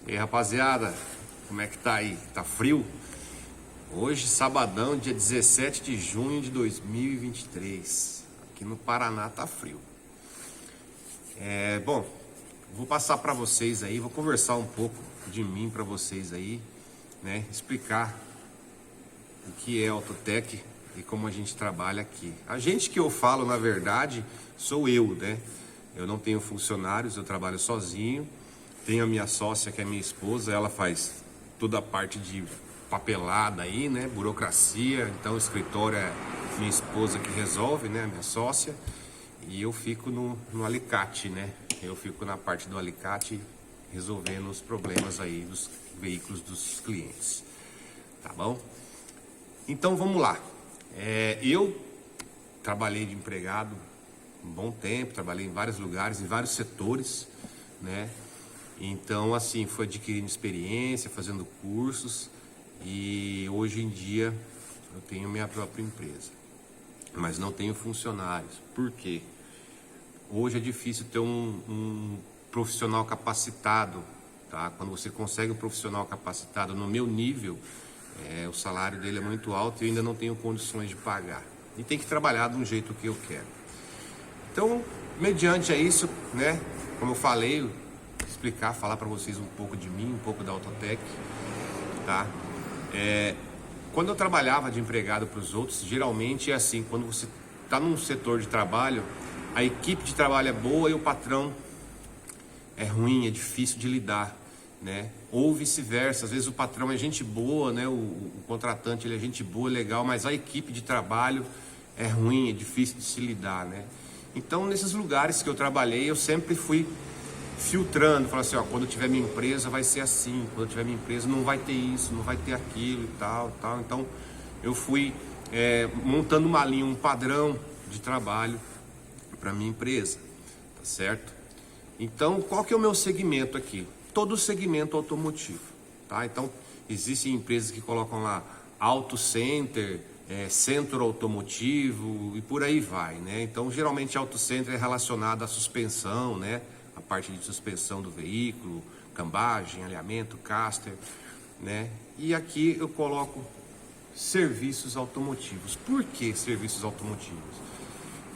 E aí, rapaziada, como é que tá aí? Tá frio? Hoje, sabadão, dia 17 de junho de 2023. Aqui no Paraná tá frio. Bom, vou passar para vocês aí, vou conversar um pouco de mim para vocês aí, né? Explicar o que é Autotech e como a gente trabalha aqui. A gente que eu falo, na verdade, sou eu, né? Eu não tenho funcionários, eu trabalho sozinho. Tenho a minha sócia, que é minha esposa, ela faz toda a parte de papelada aí, né? Burocracia. Então o escritório é minha esposa que resolve, né? Minha sócia. E eu fico no alicate, né? Eu fico na parte do alicate resolvendo os problemas aí dos veículos dos clientes. Tá bom? Então vamos lá. Eu trabalhei de empregado um bom tempo, trabalhei em vários lugares, em vários setores, né? Então, assim, fui adquirindo experiência, fazendo cursos e hoje em dia eu tenho minha própria empresa, mas não tenho funcionários. Por quê? Hoje é difícil ter um profissional capacitado, tá? Quando você consegue um profissional capacitado no meu nível, o salário dele é muito alto e eu ainda não tenho condições de pagar. E tem que trabalhar de um jeito que eu quero. Então, mediante a isso, né? Como eu falei, falar para vocês um pouco de mim, um pouco da Autotech, tá? Quando eu trabalhava de empregado para os outros, geralmente é assim, quando você está num setor de trabalho, a equipe de trabalho é boa e o patrão é ruim, é difícil de lidar, né? Ou vice-versa, às vezes o patrão é gente boa, né? O contratante ele é gente boa, legal, mas a equipe de trabalho é ruim, é difícil de se lidar, né? Então, nesses lugares que eu trabalhei, eu sempre fui filtrando, falando assim, ó, quando eu tiver minha empresa vai ser assim, quando eu tiver minha empresa não vai ter isso, não vai ter aquilo e tal. Então eu fui montando uma linha, um padrão de trabalho para minha empresa, tá certo? Então qual que é o meu segmento aqui? Todo o segmento automotivo, tá? Então existem empresas que colocam lá Auto Center, centro automotivo e por aí vai, né? Então geralmente Auto Center é relacionado à suspensão, né? A parte de suspensão do veículo, cambagem, alinhamento, caster, né? E aqui eu coloco serviços automotivos. Por que serviços automotivos?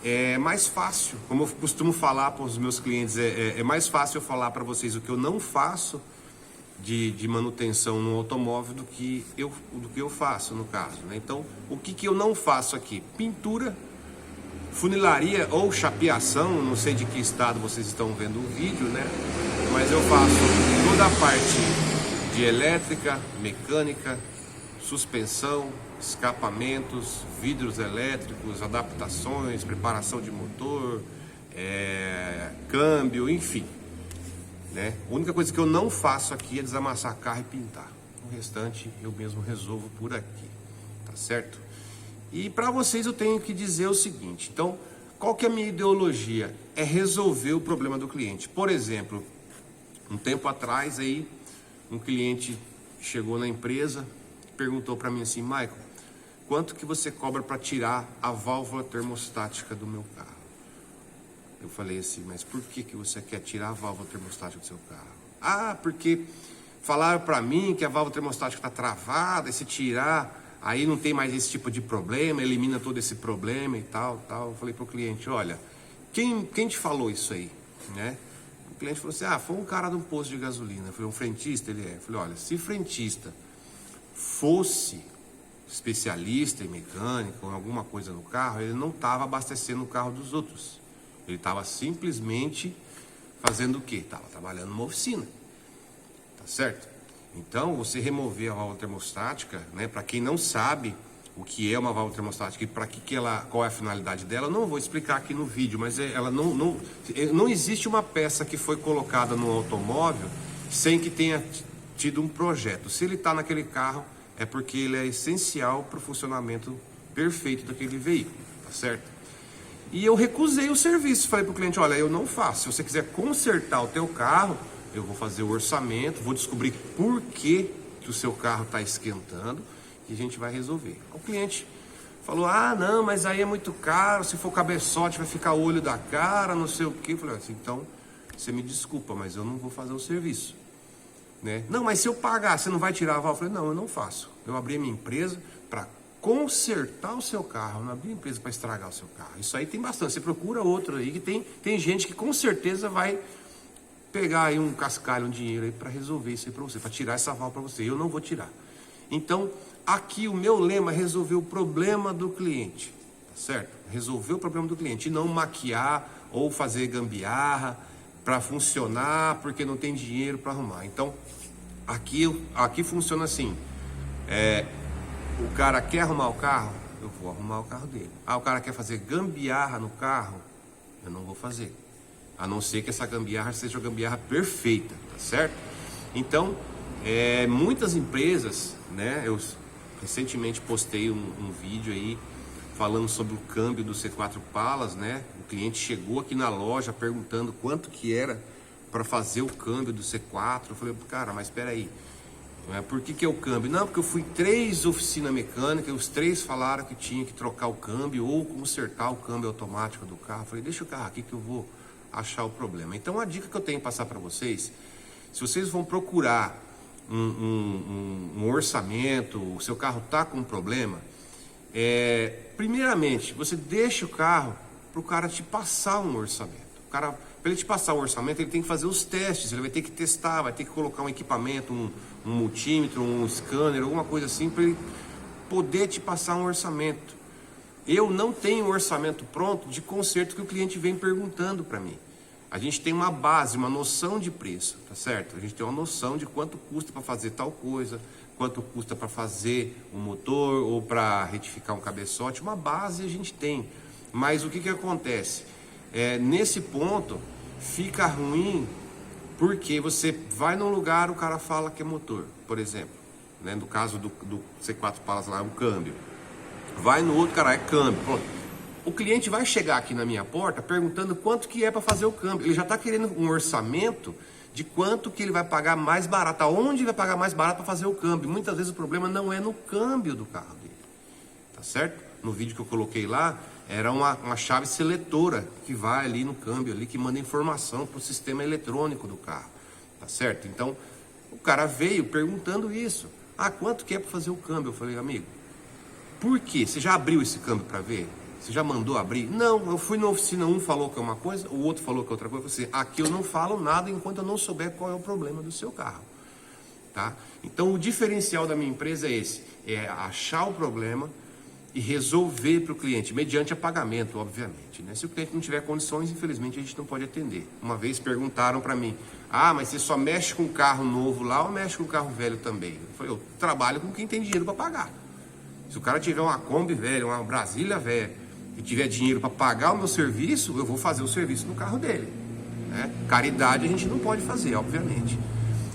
É mais fácil, como eu costumo falar para os meus clientes, é mais fácil eu falar para vocês o que eu não faço de manutenção no automóvel do que eu faço no caso, né? Então, o que eu não faço aqui? Pintura, funilaria ou chapeação, não sei de que estado vocês estão vendo o vídeo, né? Mas eu faço toda a parte de elétrica, mecânica, suspensão, escapamentos, vidros elétricos, adaptações, preparação de motor, câmbio, enfim, né? A única coisa que eu não faço aqui é desamassar carro e pintar. O restante eu mesmo resolvo por aqui, tá certo? E para vocês eu tenho que dizer o seguinte, então, qual que é a minha ideologia? É resolver o problema do cliente. Por exemplo, um tempo atrás aí, um cliente chegou na empresa, perguntou para mim assim, Michael, quanto que você cobra para tirar a válvula termostática do meu carro? Eu falei assim, mas por que você quer tirar a válvula termostática do seu carro? Ah, porque falaram para mim que a válvula termostática está travada, e se tirar... Aí não tem mais esse tipo de problema, elimina todo esse problema e tal. Eu falei para o cliente, olha, quem te falou isso aí, né? O cliente falou assim, foi um cara de um posto de gasolina. Eu falei, um frentista? Ele é. Eu falei, olha, se frentista fosse especialista em mecânica ou alguma coisa no carro, ele não estava abastecendo o carro dos outros. Ele estava simplesmente fazendo o quê? Estava trabalhando numa oficina, tá certo? Então, você remover a válvula termostática, né? Para quem não sabe o que é uma válvula termostática e para que ela, qual é a finalidade dela, eu não vou explicar aqui no vídeo, mas ela não existe uma peça que foi colocada no automóvel sem que tenha tido um projeto. Se ele está naquele carro, é porque ele é essencial para o funcionamento perfeito daquele veículo, tá certo? E eu recusei o serviço, falei para o cliente, olha, eu não faço, se você quiser consertar o teu carro, eu vou fazer o orçamento, vou descobrir por que o seu carro está esquentando e a gente vai resolver. O cliente falou, não, mas aí é muito caro, se for cabeçote vai ficar o olho da cara, não sei o que. Eu falei assim, então, você me desculpa, mas eu não vou fazer o serviço. né? Não, mas se eu pagar, você não vai tirar a válvula? Eu falei, não, eu não faço. Eu abri a minha empresa para consertar o seu carro, eu não abri a empresa para estragar o seu carro. Isso aí tem bastante. Você procura outro aí que tem gente que com certeza vai pegar aí um cascalho, um dinheiro aí para resolver isso aí para você, para tirar essa válvula para você. Eu não vou tirar. Então, aqui o meu lema é resolver o problema do cliente, tá certo? Resolver o problema do cliente e não maquiar ou fazer gambiarra para funcionar porque não tem dinheiro para arrumar. Então, aqui funciona assim, o cara quer arrumar o carro, eu vou arrumar o carro dele. O cara quer fazer gambiarra no carro, eu não vou fazer. A não ser que essa gambiarra seja uma gambiarra perfeita, tá certo? Então, muitas empresas, né? Eu recentemente postei um vídeo aí falando sobre o câmbio do C4 Palas, né? O cliente chegou aqui na loja perguntando quanto que era para fazer o câmbio do C4. Eu falei, cara, mas espera aí. Por que é o câmbio? Não, porque eu fui 3 oficinas mecânicas, os 3 falaram que tinha que trocar o câmbio ou consertar o câmbio automático do carro. Eu falei, deixa o carro aqui que eu vou achar o problema. Então a dica que eu tenho que passar para vocês, se vocês vão procurar um orçamento, o seu carro está com um problema, primeiramente, você deixa o carro para o cara te passar um orçamento. O cara, para ele te passar um orçamento, ele tem que fazer os testes, ele vai ter que testar, vai ter que colocar um equipamento, um multímetro, um scanner, alguma coisa assim, para ele poder te passar um orçamento. Eu não tenho um orçamento pronto de conserto que o cliente vem perguntando para mim. A gente tem uma base, uma noção de preço, tá certo? A gente tem uma noção de quanto custa para fazer tal coisa, quanto custa para fazer um motor ou para retificar um cabeçote. Uma base a gente tem, mas o que acontece? Nesse ponto fica ruim porque você vai num lugar, o cara fala que é motor, por exemplo, né? No caso do C4 Palas lá, é um câmbio. Vai no outro, cara, é câmbio. Pronto. O cliente vai chegar aqui na minha porta perguntando quanto que é para fazer o câmbio. Ele já está querendo um orçamento de quanto que ele vai pagar mais barato, aonde vai pagar mais barato para fazer o câmbio. Muitas vezes o problema não é no câmbio do carro dele, tá certo? No vídeo que eu coloquei lá, era uma chave seletora que vai ali no câmbio, ali, que manda informação para o sistema eletrônico do carro, tá certo? Então, o cara veio perguntando isso. Quanto que é para fazer o câmbio? Eu falei, amigo, por quê? Você já abriu esse câmbio para ver? Você já mandou abrir? Não, eu fui na oficina, um falou que é uma coisa, o outro falou que é outra coisa. Você, aqui eu não falo nada enquanto eu não souber qual é o problema do seu carro, tá? Então o diferencial da minha empresa é esse, é achar o problema e resolver para o cliente, mediante pagamento, obviamente, né? Se o cliente não tiver condições, infelizmente a gente não pode atender. Uma vez perguntaram para mim, mas você só mexe com carro novo lá ou mexe com carro velho também? Eu falei, eu trabalho com quem tem dinheiro para pagar. Se o cara tiver uma Kombi velha, uma Brasília velha, e tiver dinheiro para pagar o meu serviço, eu vou fazer o serviço no carro dele, né? Caridade a gente não pode fazer, obviamente.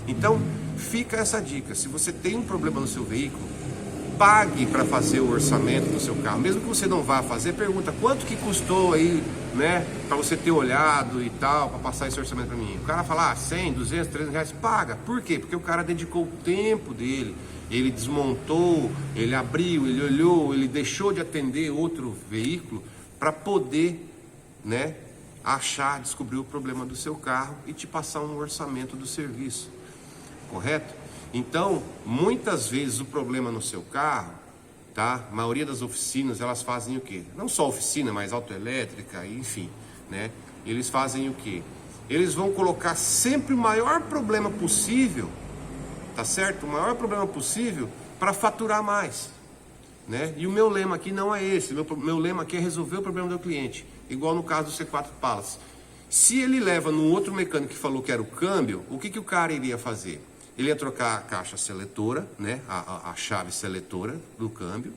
Então, fica essa dica. Se você tem um problema no seu veículo, pague para fazer o orçamento do seu carro. Mesmo que você não vá fazer, pergunta quanto que custou aí, né? Para você ter olhado e tal, para passar esse orçamento para mim. O cara fala, 100, 200, 300 reais, paga. Por quê? Porque o cara dedicou o tempo dele. Ele desmontou, ele abriu, ele olhou, ele deixou de atender outro veículo para poder, né, descobrir o problema do seu carro e te passar um orçamento do serviço, correto? Então, muitas vezes o problema no seu carro, tá? A maioria das oficinas, elas fazem o quê? Não só oficina, mas autoelétrica, enfim, né? Eles fazem o quê? Eles vão colocar sempre o maior problema possível, tá certo? O maior problema possível para faturar mais, né? E o meu lema aqui não é esse. Meu lema aqui é resolver o problema do cliente, igual no caso do C4 Palas. Se ele leva no outro mecânico que falou que era o câmbio, o que o cara iria fazer? Ele ia trocar a caixa seletora, né? A chave seletora do câmbio,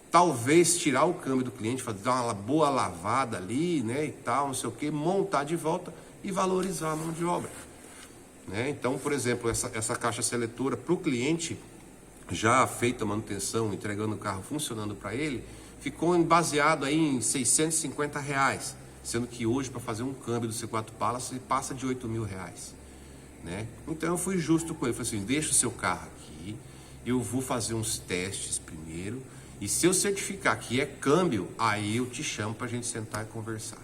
talvez tirar o câmbio do cliente, dar uma boa lavada ali, né? E tal, não sei o que, montar de volta e valorizar a mão de obra. Né? Então, por exemplo, essa caixa seletora para o cliente, já feita a manutenção, entregando o carro funcionando para ele, ficou baseado aí em R$650, sendo que hoje para fazer um câmbio do C4 Palas passa de R$8.000, né? Então eu fui justo com ele, falei assim, deixa o seu carro aqui, eu vou fazer uns testes primeiro, e se eu certificar que é câmbio, aí eu te chamo para a gente sentar e conversar,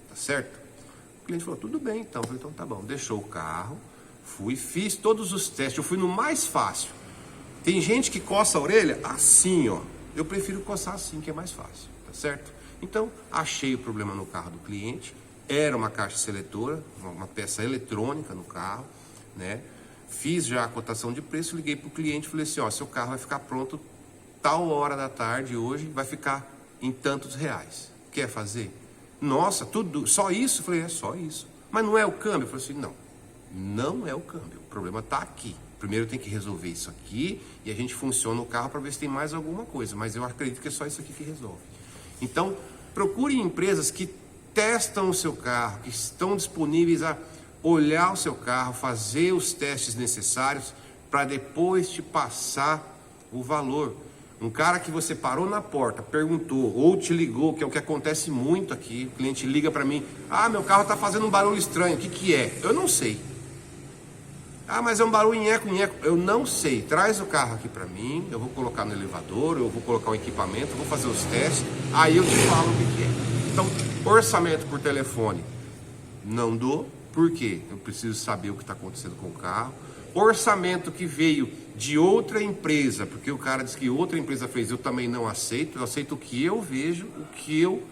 tá certo? O cliente falou, tudo bem então. Eu falei, então tá bom, deixou o carro, fiz todos os testes, eu fui no mais fácil. Tem gente que coça a orelha assim, ó. Eu prefiro coçar assim, que é mais fácil, tá certo? Então, achei o problema no carro do cliente. Era uma caixa seletora, uma peça eletrônica no carro, né? Fiz já a cotação de preço, liguei para o cliente e falei assim, ó, seu carro vai ficar pronto tal hora da tarde hoje, vai ficar em tantos reais. Quer fazer? Nossa, tudo, só isso? Eu falei, é só isso. Mas não é o câmbio? Eu falei assim, não é o câmbio, o problema está aqui. Primeiro tem que resolver isso aqui e a gente funciona o carro para ver se tem mais alguma coisa, mas eu acredito que é só isso aqui que resolve. Então, procure empresas que testam o seu carro, que estão disponíveis a olhar o seu carro, fazer os testes necessários para depois te passar o valor. Um cara que você parou na porta, perguntou ou te ligou, que é o que acontece muito aqui, o cliente liga para mim, meu carro está fazendo um barulho estranho, o que é? Eu não sei. Mas é um barulho nheco. Eu não sei. Traz o carro aqui para mim, eu vou colocar no elevador, eu vou colocar o equipamento, vou fazer os testes, aí eu te falo o que é. Então, orçamento por telefone, não dou. Por quê? Eu preciso saber o que está acontecendo com o carro. Orçamento que veio de outra empresa, porque o cara diz que outra empresa fez, eu também não aceito. Eu aceito o que eu vejo, o que eu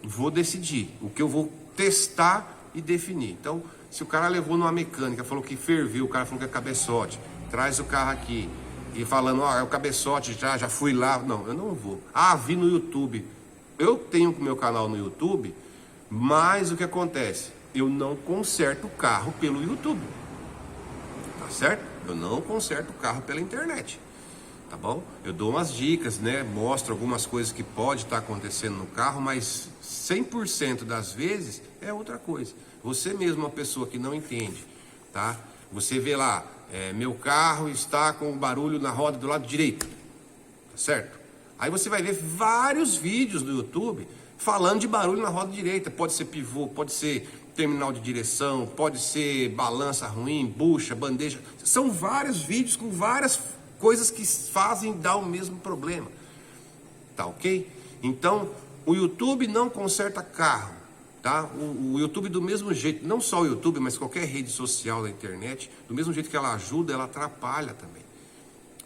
vou decidir, o que eu vou testar e definir. Então, se o cara levou numa mecânica, falou que ferviu, o cara falou que é cabeçote, traz o carro aqui e falando, é o cabeçote, já fui lá. Não, eu não vou. Vi no YouTube. Eu tenho o meu canal no YouTube, mas o que acontece? Eu não conserto o carro pelo YouTube, tá certo? Eu não conserto o carro pela internet, tá bom? Eu dou umas dicas, né? Mostro algumas coisas que pode estar acontecendo no carro, mas 100% das vezes é outra coisa. Você mesmo é uma pessoa que não entende, tá? Você vê lá, meu carro está com barulho na roda do lado direito, tá certo? Aí você vai ver vários vídeos no YouTube falando de barulho na roda direita. Pode ser pivô, pode ser terminal de direção, pode ser balança ruim, bucha, bandeja. São vários vídeos com várias coisas que fazem dar o mesmo problema. Tá ok? Então, o YouTube não conserta carro, tá? O YouTube do mesmo jeito, não só o YouTube, mas qualquer rede social da internet, do mesmo jeito que ela ajuda, ela atrapalha também.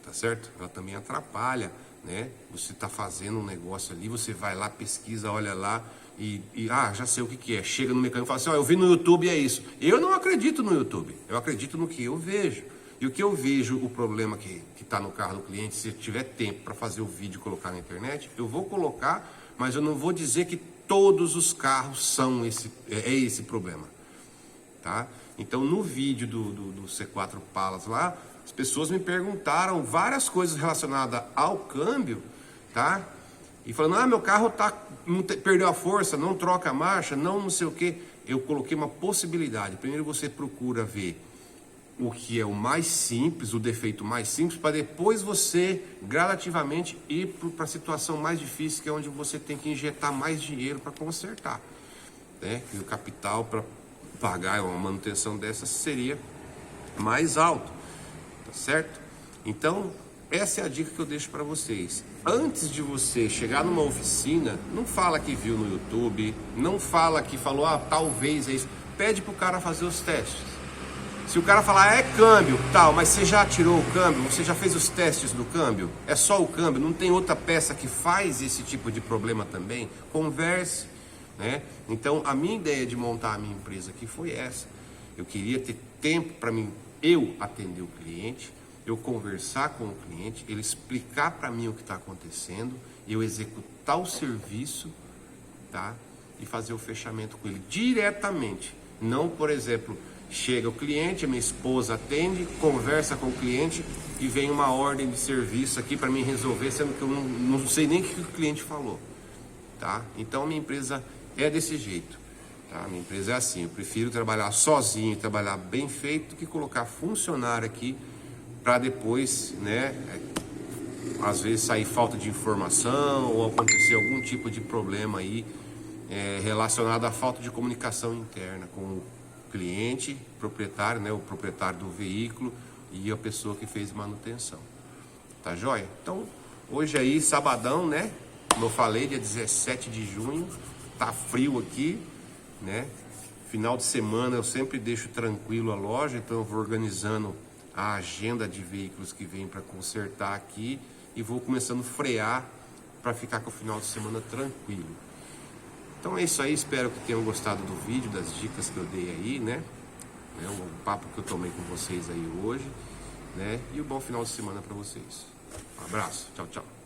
Tá certo? Ela também atrapalha, né? Você tá fazendo um negócio ali, você vai lá, pesquisa, olha lá e já sei o que é. Chega no mecânico e fala assim, eu vi no YouTube e é isso. Eu não acredito no YouTube, eu acredito no que eu vejo. E o que eu vejo, o problema que está no carro do cliente, se tiver tempo para fazer o vídeo e colocar na internet, eu vou colocar, mas eu não vou dizer que todos os carros são esse problema, tá? Então, no vídeo do C4 Palas lá, as pessoas me perguntaram várias coisas relacionadas ao câmbio, tá? E falando, meu carro perdeu a força, não troca a marcha, não sei o que. Eu coloquei uma possibilidade. Primeiro você procura ver o que é o mais simples, o defeito mais simples, para depois você gradativamente ir para a situação mais difícil, que é onde você tem que injetar mais dinheiro para consertar, né? E o capital para pagar uma manutenção dessa seria mais alto, tá certo? Então, essa é a dica que eu deixo para vocês. Antes de você chegar numa oficina, não fala que viu no YouTube, não fala que falou, talvez é isso. Pede para o cara fazer os testes. Se o cara falar, é câmbio, tal, mas você já tirou o câmbio, você já fez os testes do câmbio, é só o câmbio, não tem outra peça que faz esse tipo de problema também, converse, né? Então, a minha ideia de montar a minha empresa aqui foi essa. Eu queria ter tempo para mim, eu atender o cliente, eu conversar com o cliente, ele explicar para mim o que está acontecendo, eu executar o serviço, tá? E fazer o fechamento com ele diretamente. Não, por exemplo, chega o cliente, a minha esposa atende, conversa com o cliente e vem uma ordem de serviço aqui para mim resolver, sendo que eu não sei nem o que o cliente falou, tá? Então, a minha empresa é desse jeito, tá? A minha empresa é assim, eu prefiro trabalhar sozinho, trabalhar bem feito, do que colocar funcionário aqui para depois, né, às vezes sair falta de informação ou acontecer algum tipo de problema aí relacionado à falta de comunicação interna com o cliente, proprietário, né, o proprietário do veículo e a pessoa que fez manutenção. Tá joia? Então, hoje aí, sabadão, né, como eu falei, dia 17 de junho, tá frio aqui, né, Final de semana eu sempre deixo tranquilo a loja, então eu vou organizando a agenda de veículos que vem para consertar aqui e vou começando a frear para ficar com o final de semana tranquilo. Então é isso aí, espero que tenham gostado do vídeo, das dicas que eu dei aí, né? O papo que eu tomei com vocês aí hoje, né? E um bom final de semana para vocês. Um abraço, tchau, tchau.